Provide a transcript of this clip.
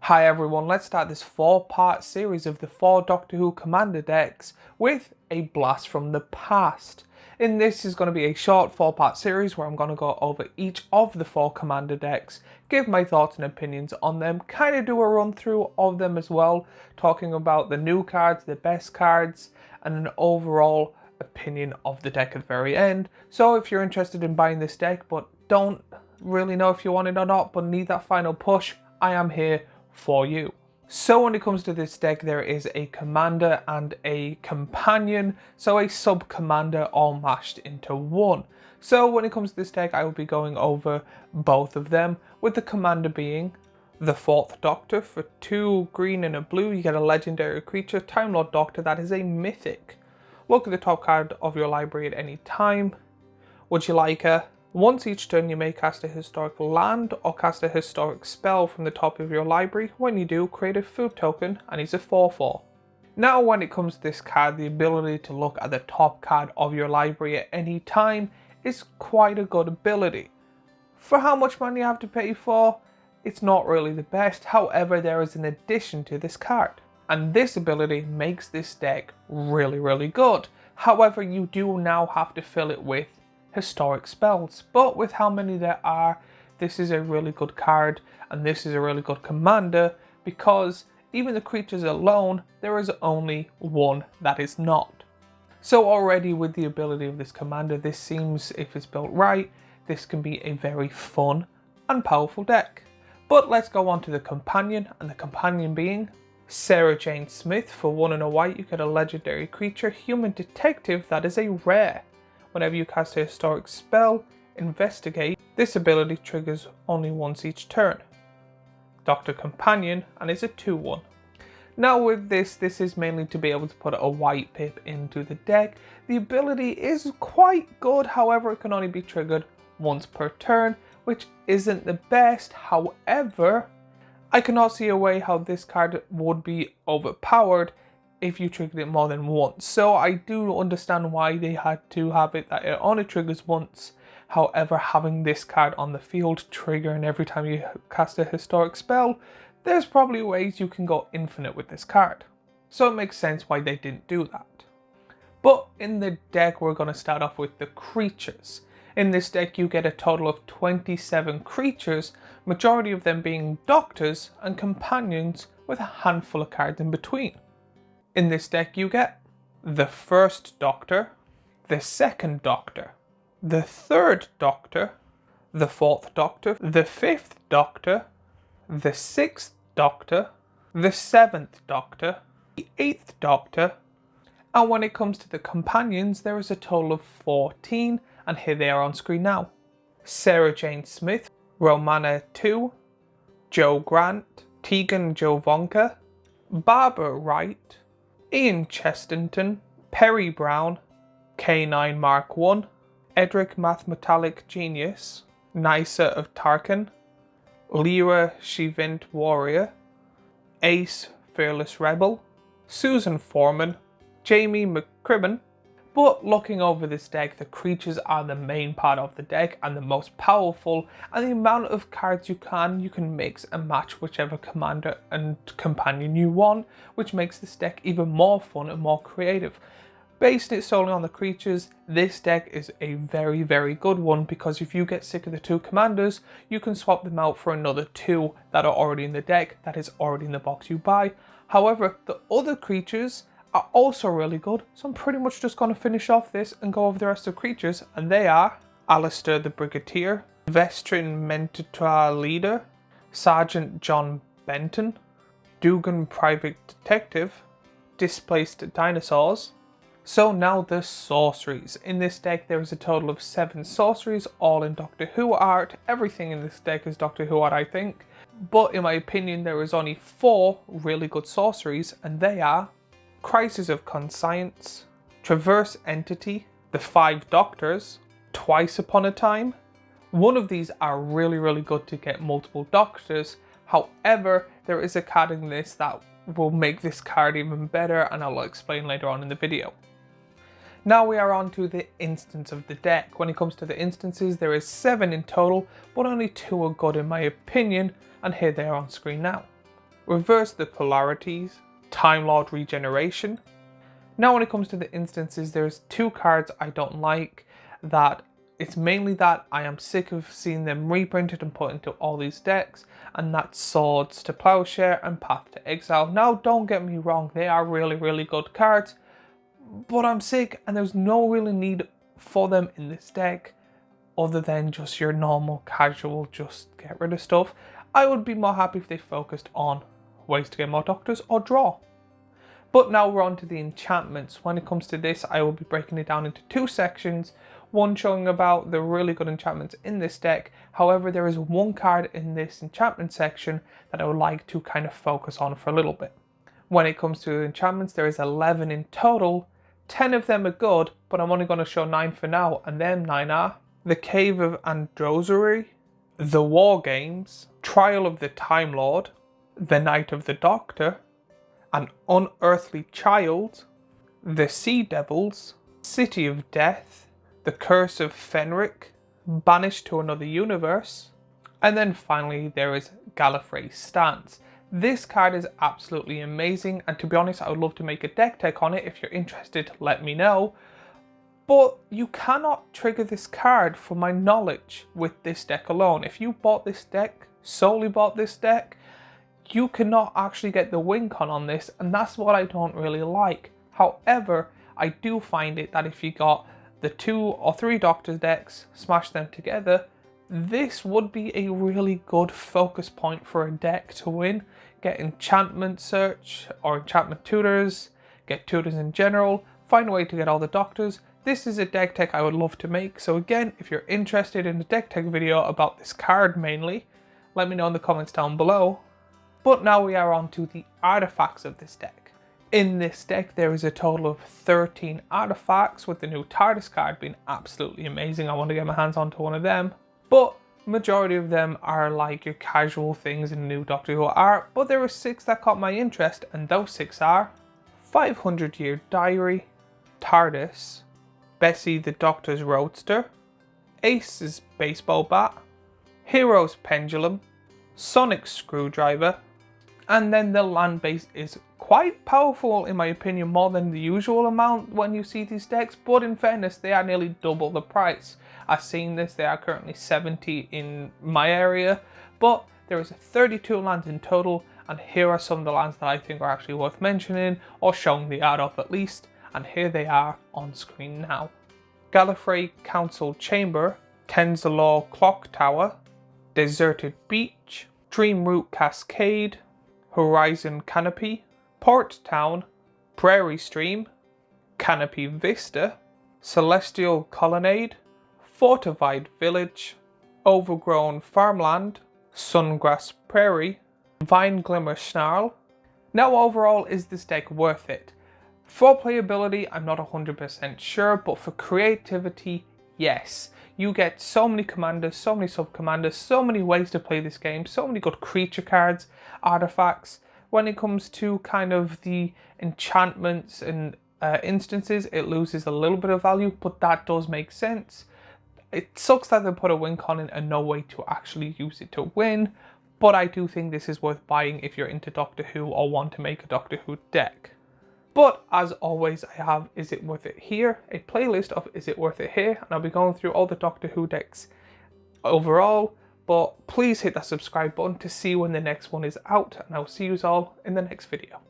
Hi everyone, let's start this 4-part series of the 4 Doctor Who Commander decks with a blast from the past. In this is going to be a short 4-part series where I'm going to go over each of the 4 Commander decks, give my thoughts and opinions on them, kind of do a run through of them as well, talking about the new cards, the best cards, and an overall opinion of the deck at the very end. So if you're interested in buying this deck but don't really know if you want it or not but need that final push, I am here for you. So when it comes to this deck, there is a commander and a companion, so a sub commander all mashed into one. So when it comes to this deck, I will be going over both of them, with the commander being the 4th Doctor. For 2 green and a blue, you get a legendary creature, Time Lord Doctor, that is a mythic. Look at the top card of your library at any time. Would you like her? Once each turn you may cast a historic land or cast a historic spell from the top of your library. When you do, create a food token and he's a 4/4. Now when it comes to this card, the ability to look at the top card of your library at any time is quite a good ability. For how much money you have to pay for, it's not really the best, however there is an addition to this card. And this ability makes this deck really good. However, you do now have to fill it with historic spells, but with how many there are, this is a really good card and this is a really good commander, because even the creatures alone, there is only one that is not. So already with the ability of this commander, this seems, if it's built right, this can be a very fun and powerful deck. But let's go on to the companion, and the companion being Sarah Jane Smith. For 1 and a white, you get a legendary creature, Human Detective, that is a rare. Whenever you cast a historic spell, investigate. This ability triggers only once each turn. Doctor Companion, and is a 2/1. Now with this is mainly to be able to put a white pip into the deck. The ability is quite good, however it can only be triggered once per turn, which isn't the best. However, I cannot see a way how this card would be overpowered if you triggered it more than once. So I do understand why they had to have it that it only triggers once. However, having this card on the field triggering every time you cast a historic spell, there's probably ways you can go infinite with this card. So it makes sense why they didn't do that. But in the deck, we're going to start off with the creatures. In this deck, you get a total of 27 creatures, majority of them being doctors and companions with a handful of cards in between. In this deck you get the 1st Doctor, the 2nd Doctor, the 3rd Doctor, the 4th Doctor, the 5th Doctor, the 6th Doctor, the 7th Doctor, the 8th Doctor, and when it comes to the companions, there is a total of 14, and here they are on screen now. Sarah Jane Smith, Romana 2, Jo Grant, Tegan Jovanka, Barbara Wright, Ian Chesterton, Perry Brown, K9 Mark 1, Edric Mathmetallic Genius, Nysa of Tarkan, Lyra Shivint Warrior, Ace Fearless Rebel, Susan Foreman, Jamie McCribbin. But looking over this deck, the creatures are the main part of the deck and the most powerful, and the amount of cards you can mix and match whichever commander and companion you want, which makes this deck even more fun and more creative. Based it solely on the creatures, this deck is a very good one, because if you get sick of the 2 commanders, you can swap them out for another 2 that are already in the deck, that is already in the box you buy. However, the other creatures are also really good, so I'm pretty much just going to finish off this and go over the rest of the creatures, and they are Alistair the Brigadier, Vestrin Mentor Leader, Sergeant John Benton, Dugan Private Detective, Displaced Dinosaurs. So now the sorceries. In this deck there is a total of 7 sorceries, all in Doctor Who art. Everything in this deck is Doctor Who art, I think, but in my opinion there is only 4 really good sorceries, and they are Crisis of Conscience, Traverse Entity, the 5 Doctors, Twice Upon a Time. One of these are really good to get multiple doctors. However, there is a card in this that will make this card even better, and I'll explain later on in the video. Now we are on to the instance of the deck. When it comes to the instances, there is 7 in total, but only 2 are good in my opinion, and here they are on screen now. Reverse the Polarities, Time Lord Regeneration. Now when it comes to the instances, there's two cards I don't like. That it's mainly that I am sick of seeing them reprinted and put into all these decks, and that's Swords to Plowshare and Path to Exile. Now don't get me wrong, they are really good cards, but I'm sick and there's no really need for them in this deck other than just your normal casual just get rid of stuff. I would be more happy if they focused on ways to get more doctors or draw. But now we're on to the enchantments. When it comes to this, I will be breaking it down into two sections. One showing about the really good enchantments in this deck. However, there is one card in this enchantment section that I would like to kind of focus on for a little bit. When it comes to enchantments, there is 11 in total. 10 of them are good, but I'm only going to show 9 for now, and them 9 are the Cave of Androzuri, the War Games, Trial of the Time Lord, the Night of the Doctor, An Unearthly Child, the Sea Devils, City of Death, the Curse of Fenric, Banished to Another Universe, and then finally there is Gallifrey's Stance. This card is absolutely amazing, and to be honest, I would love to make a deck tech on it. If you're interested, let me know. But you cannot trigger this card from my knowledge with this deck alone. If you bought this deck, solely bought this deck, you cannot actually get the win con on this, and that's what I don't really like. However, I do find it that if you got the 2 or 3 Doctor decks, smash them together, this would be a really good focus point for a deck to win. Get enchantment search or enchantment tutors, get tutors in general, find a way to get all the Doctors. This is a deck tech I would love to make, so again, if you're interested in a deck tech video about this card mainly, let me know in the comments down below. But now we are on to the artifacts of this deck. In this deck, there is a total of 13 artifacts, with the new TARDIS card being absolutely amazing. I want to get my hands onto one of them. But majority of them are like your casual things in new Doctor Who art, but there are 6 that caught my interest, and those 6 are 500 Year Diary, TARDIS, Bessie the Doctor's Roadster, Ace's Baseball Bat, Hero's Pendulum, Sonic's Screwdriver, and then the land base is quite powerful in my opinion, more than the usual amount when you see these decks, but in fairness they are nearly double the price. I've seen this, they are currently 70 in my area, but there is 32 lands in total, and here are some of the lands that I think are actually worth mentioning, or showing the art of at least, and here they are on screen now. Gallifrey Council Chamber, Tenzalore Clock Tower, Deserted Beach, Dreamroot Cascade, Horizon Canopy, Port Town, Prairie Stream, Canopy Vista, Celestial Colonnade, Fortified Village, Overgrown Farmland, Sungrass Prairie, Vine Glimmer Snarl. Now overall, is this deck worth it? For playability, I'm not 100% sure, but for creativity, yes. You get so many commanders, so many sub-commanders, so many ways to play this game, so many good creature cards, artifacts. When it comes to kind of the enchantments and instances, it loses a little bit of value, but that does make sense. It sucks that they put a win con in and no way to actually use it to win, but I do think this is worth buying if you're into Doctor Who or want to make a Doctor Who deck. But as always, I have Is It Worth It Here, a playlist of Is It Worth It Here, and I'll be going through all the Doctor Who decks overall, but please hit that subscribe button to see when the next one is out, and I'll see you all in the next video.